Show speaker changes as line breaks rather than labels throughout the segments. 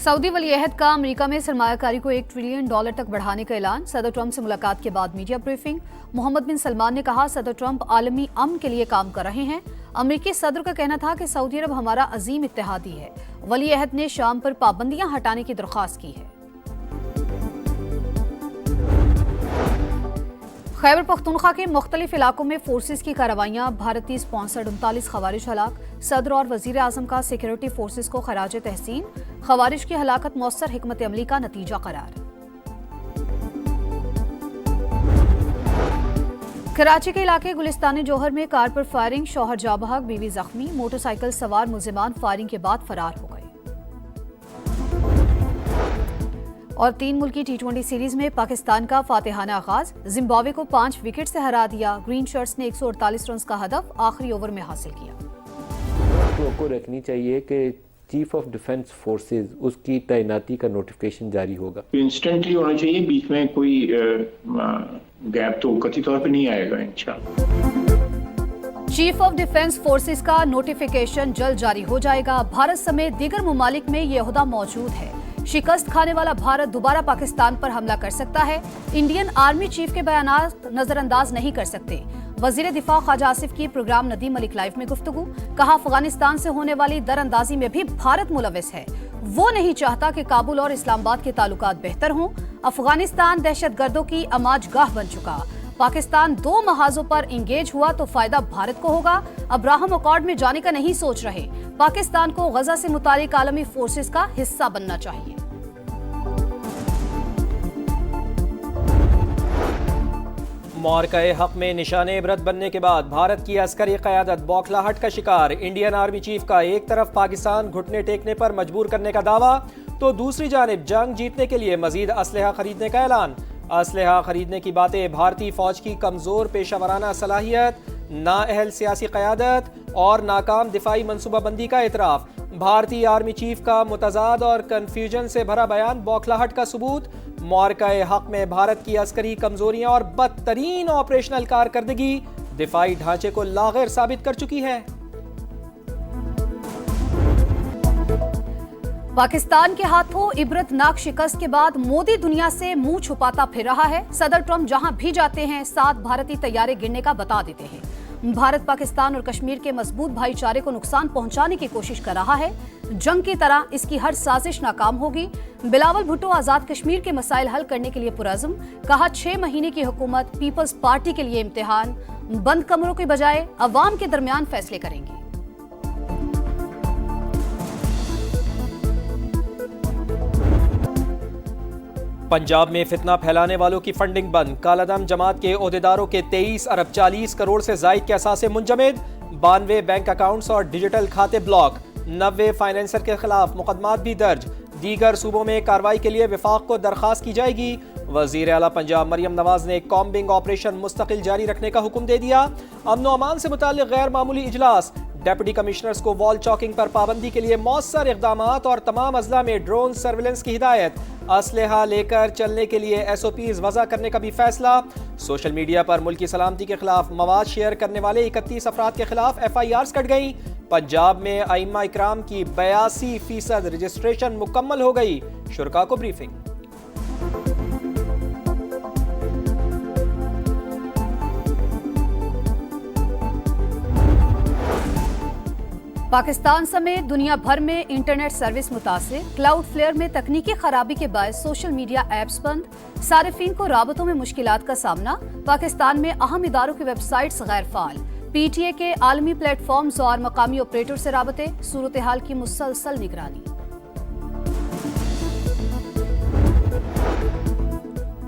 Saudi वली अहद का America में सरमायाकारी को $1 ट्रिलियन तक बढ़ाने का ऐलान। सदर ट्रंप से मुलाकात के बाद मीडिया ब्रीफिंग। मोहम्मद बिन सलमान ने कहा, सदर ट्रंप आलमी अमन के लिए काम कर रहे हैं। अमेरिकी सदर का कहना था कि सऊदी अरब हमारा अजीम इत्तेहादी है। वली अहद ने शाम पर पाबंदियां हटाने की दरख्वास्त की है। खैबर पख्तूनख्वा के मुख्तलिफ इलाकों में फोर्सेज की कार्रवाइयां। भारतीय स्पॉन्सर्ड 39 खवारिज हलाक। सदर और वजीर आजम का सिक्योरिटी फोर्सेज को खराज तहसीन। खवारिज की हलाकत मौसर हिकमत अमली का नतीजा करार। कराची के इलाके गुलिस्तानी जौहर में कार पर फायरिंग, शौहर जाबहक, बीवी जख्मी। मोटरसाइकिल सवार मुलजिमान फायरिंग के बाद फरार हो गए। और 3 मुल्की T20 सीरीज में पाकिस्तान का फातिहाना आगाज। जिम्बाब्वे को 5 विकेट से हरा दिया। ग्रीन शर्ट्स ने 148 रन का हदफ आखिरी ओवर में हासिल किया।
को रखनी चाहिए कि चीफ ऑफ डिफेंस फोर्सेज उसकी तैनाती का नोटिफिकेशन जारी होगा।
इंस्टेंटली होना चाहिए, बीच में कोई गैप तो कथित तौर पे नहीं आएगा इंशाल्लाह।
चीफ ऑफ डिफेंस फोर्सेज का नोटिफिकेशन जल्द जारी हो जाएगा। भारत समेत दीगर मुमालिक में ये ओहदा मौजूद है। शिकस्त खाने वाला भारत दोबारा पाकिस्तान पर हमला कर सकता है। इंडियन आर्मी चीफ के बयानात नजरअंदाज नहीं कर सकते। वजीर दिफा ख्वाजा आसिफ की प्रोग्राम नदीम मलिक लाइव में गुफ्तगू। कहा, अफगानिस्तान से होने वाली दरअंदाजी में भी भारत मुलविस है। वो नहीं चाहता कि काबुल और इस्लामाबाद के ताल्लुकात बेहतर हों। अफगानिस्तान दहशतगर्दों की अमाजगाह बन चुका। पाकिस्तान 2 महाजों पर इंगेज हुआ तो फायदा भारत को होगा। अब्राहम अकॉर्ड में जाने का नहीं सोच रहे। पाकिस्तान को गजा से मुतालिक आलमी फोर्सेस का हिस्सा बनना चाहिए।
मौरक़े हक में निशाने इबरत बनने के बाद भारत की अस्करी क़यादत बौखलाहट का शिकार। इंडियन आर्मी चीफ का एक तरफ पाकिस्तान घुटने टेकने पर मजबूर करने का दावा, तो दूसरी जानिब जंग जीतने के लिए मजीद असलहा खरीदने का ऐलान। असलहा खरीदने की बातें भारतीय फौज की कमजोर पेशावराना सलाहियत, नाअहल सियासी क़यादत और नाकाम दिफाई मनसूबाबंदी का एतराफ़। भारतीय आर्मी चीफ का मुतजाद और कन्फ्यूजन से भरा बयान बौखलाहट का सबूत। मौरक़े हक में भारत की अस्करी कमजोरियां और बदतरीन ऑपरेशनल कारकर्दगी दिफाई ढांचे को लागैर साबित कर चुकी है।
पाकिस्तान के हाथों इबरतनाक शिकस्त के बाद मोदी दुनिया से मुंह छुपाता फिर रहा है। सदर ट्रंप जहां भी जाते हैं 7 भारतीय तैयारे गिरने का बता देते हैं। भारत पाकिस्तान और कश्मीर के मजबूत भाईचारे को नुकसान पहुंचाने की कोशिश कर रहा है। जंग की तरह इसकी हर साजिश नाकाम होगी। बिलावल भुट्टो आजाद कश्मीर के मसाइल हल करने के लिए पुरज़्म। कहा, 6 महीने की हुकूमत पीपल्स पार्टी के लिए इम्तिहान। बंद कमरों के बजाय अवाम के दरमियान फैसले करेंगे।
पंजाब में फितना फैलाने वालों की फंडिंग बंद। कालादम जमात के ओहदेदारों के 23 अरब 40 करोड़ से जायद के असासे मुंजमद। 92 बैंक अकाउंट्स और डिजिटल खाते ब्लॉक। 90 फाइनेंसर के खिलाफ मुकदमात भी दर्ज। दीगर सूबों में कार्रवाई के लिए विफाक को दरखास्त की जाएगी। वजीर आला पंजाब मरियम नवाज ने कॉम्बिंग ऑपरेशन मुस्तकिल जारी रखने का हुक्म दे दिया। अमन व अमान से मुताल्लिक गैर मामूली इजलास। डेप्यूटी कमिश्नर्स को वॉल चौकिंग पर पाबंदी के लिए मौसर इक़दामात और तमाम अजला में ड्रोन सर्विलेंस की हिदायत। असलहा लेकर चलने के लिए SOPs वज़ा करने का भी फैसला। सोशल मीडिया पर मुल्की सलामती के खिलाफ मवाद शेयर करने वाले 31 अफराद के खिलाफ FIRs कट गई। पंजाब में आइम्मा इकराम की 82% रजिस्ट्रेशन मुकम्मल हो गई। शुरका को ब्रीफिंग।
पाकिस्तान समेत दुनिया भर में इंटरनेट सर्विस मुतासिर। क्लाउड फ्लेयर में तकनीकी खराबी के बायस सोशल मीडिया ऐप्स बंद। सारिफीन को राबतों में मुश्किलात का सामना। पाकिस्तान में अहम इदारों की वेबसाइट्स गैर फाल। PTA के आलमी प्लेटफॉर्म्स और मकामी ऑपरेटर से राबते। सूरत हाल की मुसलसल निगरानी।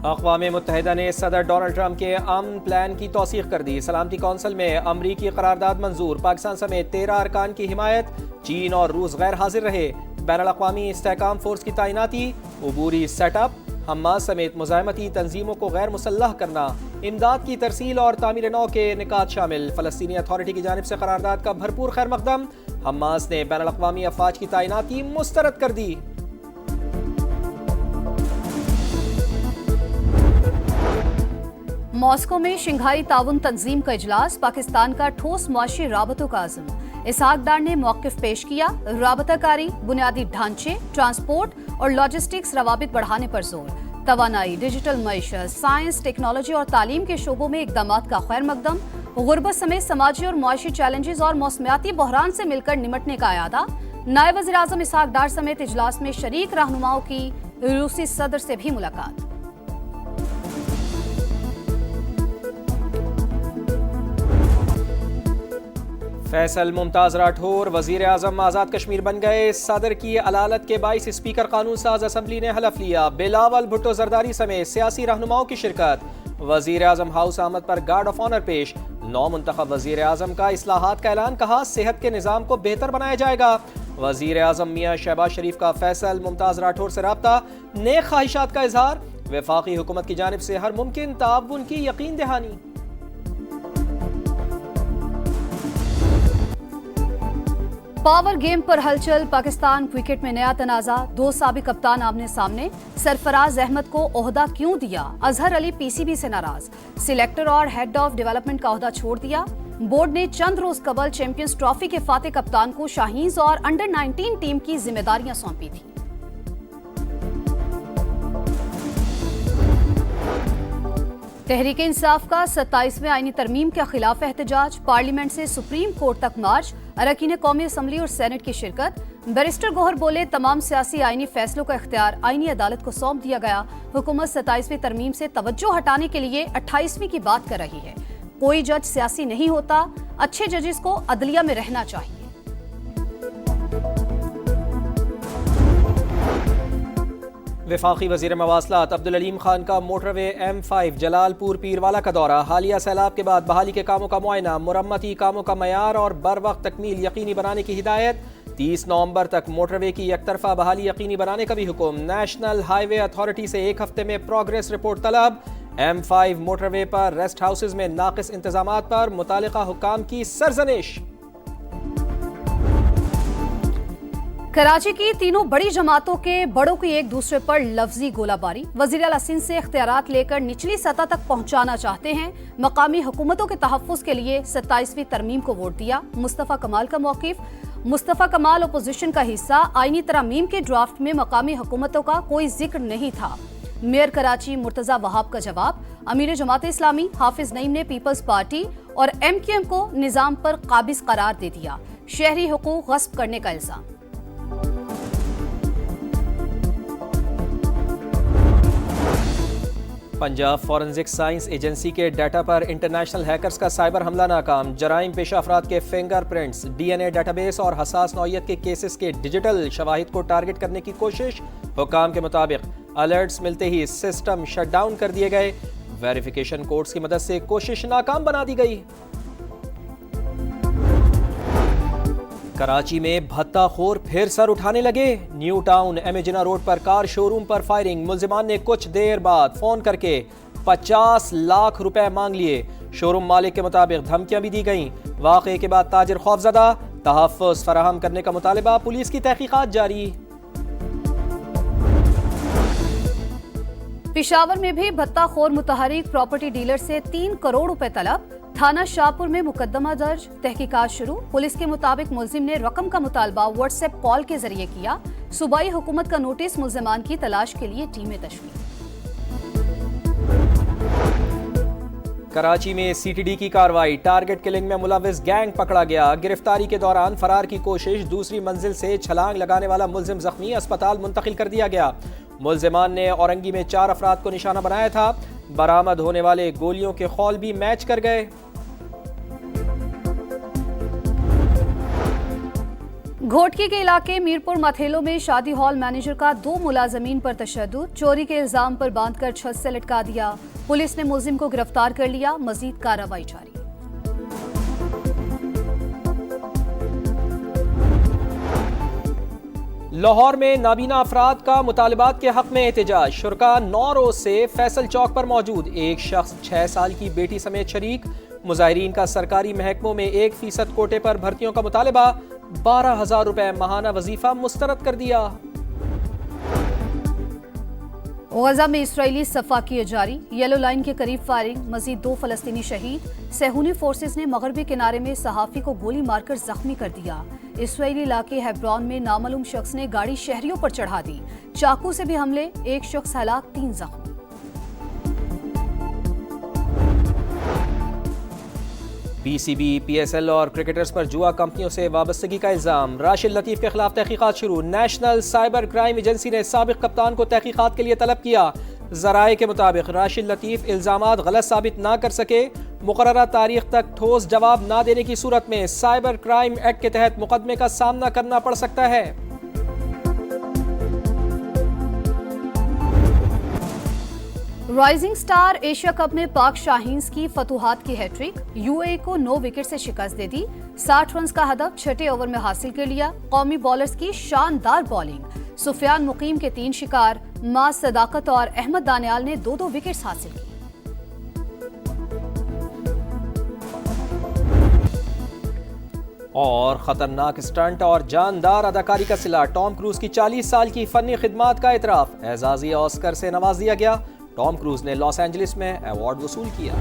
अक़वाम मुत्तहिदा ने सदर डोनाल्ड ट्रंप के अमन प्लान की तौसीक़ कर दी। सलामती कौंसिल में अमरीकी करारदाद मंजूर। पाकिस्तान समेत 13 अरकान की हिमायत। चीन और रूस गैर हाजिर रहे। बैनुल-अक़वामी इस्तेहकाम फोर्स की तैनाती। अबूरी सेटअप। हमास समेत मुज़ाहमती तंजीमों को गैर मुसल्लह करना। इमदाद की तरसील और तामीर नौ के निकात शामिल। फ़लस्तीनी अथॉरिटी की जानिब से करारदाद का भरपूर खैर मकदम। हमास ने बैनुल-अक़वामी अफ़वाज की तैनाती मुस्तरद कर दी।
मॉस्को में शंघाई ताउन तंजीम का इजलास। पाकिस्तान का ठोस मुआशी राबतों का आज़म। इसहाक डार ने मौक़िफ़ पेश किया। राबताकारी, बुनियादी ढांचे, ट्रांसपोर्ट اور لاجسٹکس روابط بڑھانے پر زور. توانائی، ڈیجیٹل معیشت، سائنس، ٹیکنالوجی اور تعلیم کے شعبوں میں اقدامات کا خیر مقدم. غربت سمیت سماجی اور معاشی چیلنجز اور موسمیاتی بحران سے مل کر نمٹنے کا اعادہ. نائب وزیر اعظم اسحاق ڈار سمیت اجلاس میں شریک رہنماؤں کی روسی صدر سے بھی ملاقات.
فیصل ممتاز راٹھور وزیر اعظم آزاد کشمیر بن گئے. صدر کی علالت کے باعث اسپیکر قانون ساز اسمبلی نے حلف لیا. بلاول بھٹو زرداری سمیت سیاسی رہنماؤں کی شرکت. وزیر اعظم ہاؤس آمد پر گارڈ آف آنر پیش. نو منتخب وزیر اعظم کا اصلاحات کا اعلان. کہا صحت کے نظام کو بہتر بنایا جائے گا. وزیر اعظم میاں شہباز شریف کا فیصل ممتاز راٹھور سے رابطہ. نیک خواہشات کا اظہار. وفاقی حکومت کی جانب سے ہر ممکن تعاون کی یقین دہانی.
پاور گیم پر ہلچل. پاکستان کرکٹ میں نیا تنازع. 2 سابق کپتان آمنے سامنے. سرفراز احمد کو عہدہ کیوں دیا؟ اظہر علی پی سی بی سے ناراض. سلیکٹر اور ہیڈ آف ڈیولپمنٹ کا عہدہ چھوڑ دیا. بورڈ نے چند روز قبل چیمپئنز ٹرافی کے فاتح کپتان کو شاہینز اور انڈر 19 ٹیم کی ذمہ داریاں سونپی تھیں. تحریک انصاف کا 27ویں آئینی ترمیم کے خلاف احتجاج. پارلیمنٹ سے سپریم کورٹ تک مارچ. اراکین قومی اسمبلی اور سینٹ کی شرکت. بیرسٹر گوہر بولے تمام سیاسی آئینی فیصلوں کا اختیار آئینی عدالت کو سونپ دیا گیا. حکومت 27ویں ترمیم سے توجہ ہٹانے کے لیے 28ویں کی بات کر رہی ہے. کوئی جج سیاسی نہیں ہوتا. اچھے ججز کو عدلیہ میں رہنا چاہیے.
وفاقی وزیر مواصلات عبدالعلیم خان کا موٹر وے M5 جلال پور پیروالا کا دورہ. حالیہ سیلاب کے بعد بحالی کے کاموں کا معائنہ. مرمتی کاموں کا معیار اور بر وقت تکمیل یقینی بنانے کی ہدایت. 30 نومبر تک موٹر وے کی یک طرفہ بحالی یقینی بنانے کا بھی حکم. نیشنل ہائی وے اتھارٹی سے 1 ہفتے میں پروگریس رپورٹ طلب. M5 موٹر وے پر ریسٹ ہاؤسز میں ناقص انتظامات پر متعلقہ حکام کی سرزنش.
کراچی کی تینوں بڑی جماعتوں کے بڑوں کی ایک دوسرے پر لفظی گولہ باری. وزیر اعلیٰ سندھ سے اختیارات لے کر نچلی سطح تک پہنچانا چاہتے ہیں. مقامی حکومتوں کے تحفظ کے لیے 27ویں ترمیم کو ووٹ دیا. مصطفیٰ کمال کا موقف. مصطفیٰ کمال اپوزیشن کا حصہ. آئینی ترامیم کے ڈرافٹ میں مقامی حکومتوں کا کوئی ذکر نہیں تھا. میئر کراچی مرتضیٰ وہاب کا جواب. امیر جماعت اسلامی حافظ نعیم نے پیپلز پارٹی اور MQM کو نظام پر قابض قرار دے دیا. شہری حقوق غصب کرنے کا الزام.
پنجاب فورنزک سائنس ایجنسی کے ڈیٹا پر انٹرنیشنل ہیکرز کا سائبر حملہ ناکام. جرائم پیشہ افراد کے finger prints, DNA data base اور حساس نوعیت کے کیسز کے ڈیجیٹل شواہد کو ٹارگٹ کرنے کی کوشش. حکام کے مطابق الرٹس ملتے ہی سسٹم شٹ ڈاؤن کر دیے گئے. ویریفیکیشن کوڈز کی مدد سے کوشش ناکام بنا دی گئی. کراچی میں بھتہ خور پھر سر اٹھانے لگے. نیو ٹاؤن امیجنا روڈ پر کار شو روم پر فائرنگ. ملزمان نے کچھ دیر بعد فون کر کے 50 لاکھ روپے مانگ لیے. شو روم مالک کے مطابق دھمکیاں بھی دی گئیں. واقعے کے بعد تاجر خوفزدہ. تحفظ فراہم کرنے کا مطالبہ. پولیس کی تحقیقات جاری.
پشاور میں بھی بھتہ خور متحرک پراپرٹی ڈیلر سے 3 کروڑ روپے طلب. تھانہ شاہپور میں مقدمہ درج. تحقیقات شروع. پولیس کے مطابق ملزم نے رقم کا مطالبہ واٹس ایپ کال کے ذریعے کیا. صوبائی حکومت کا نوٹس. ملزمان کی تلاش کے لیے ٹیمیں تشکیل.
کراچی میں CTD کی کارروائی. ٹارگٹ کلنگ میں ملوث گینگ پکڑا گیا. گرفتاری کے دوران فرار کی کوشش. دوسری منزل سے چھلانگ لگانے والا ملزم زخمی. اسپتال منتقل کر دیا گیا. ملزمان نے اورنگی میں 4 افراد کو نشانہ بنایا تھا. برآمد ہونے والے گولیوں کے خول بھی میچ کر گئے.
گھوٹکی کے علاقے میرپور ماتھیلو میں شادی ہال مینیجر کا 2 ملازمین پر تشدد. چوری کے الزام پر باندھ کر چھت سے لٹکا دیا. پولیس نے ملزم کو گرفتار کر لیا. مزید کارروائی جاری.
لاہور میں نابینا افراد کا مطالبات کے حق میں احتجاج. شرکاء 9 روز سے فیصل چوک پر موجود. ایک شخص 6 سال کی بیٹی سمیت شریک. مظاہرین کا سرکاری محکموں میں 1% کوٹے پر بھرتیوں کا مطالبہ. 12,000 روپے ماہانہ وظیفہ مسترد کر دیا.
गजा में इसराइली सफाकी जारी, येलो लाइन के करीब फायरिंग, मजीद 2 फलस्तीनी शहीद। सेहूनी फोर्सेस ने मगरबी किनारे में सहाफी को गोली मारकर जख्मी कर दिया। इसराइली इलाके हेब्रॉन में नामालूम शख्स ने गाड़ी शहरियों पर चढ़ा दी। चाकू से भी हमले, 1 शख्स हलाक, 3 जख्मी।
पीसीबी, पीएसएल और क्रिकेटर्स पर जुआ कंपनियों से वाबस्तगी का इल्जाम। राशिद लतीफ के खिलाफ तहकीकात शुरू। नेशनल साइबर क्राइम एजेंसी ने साबिक कप्तान को तहकीकात के लिए तलब किया। जराए के मुताबिक राशिद लतीफ इल्जामात गलत साबित ना कर सके, मुकर्ररा तारीख तक ठोस जवाब ना देने की सूरत में साइबर क्राइम एक्ट के तहत मुकदमे का सामना करना पड़ सकता है।
राइजिंग स्टार एशिया कप में पाक शाहीन्स की फतुहात की हैट्रिक, यूएई को 9 विकेट से शिकस्त दे दी। 60 रन का हदफ 6 ओवर में हासिल कर लिया। कौमी बॉलर्स की शानदार बॉलिंग, सुफियान मुकीम के 3 शिकार, मां सदाकत और अहमद दानियाल ने 2-2 विकेट्स हासिल की।
और खतरनाक स्टंट और जानदार अदाकारी का सिला, टॉम क्रूज की 40 साल की फनी खिदमात का इतराफ। एजाज़ी ऑस्कर से नवाज दिया गया। टॉम क्रूज ने लॉस एंजलिस में अवार्ड वसूल किया।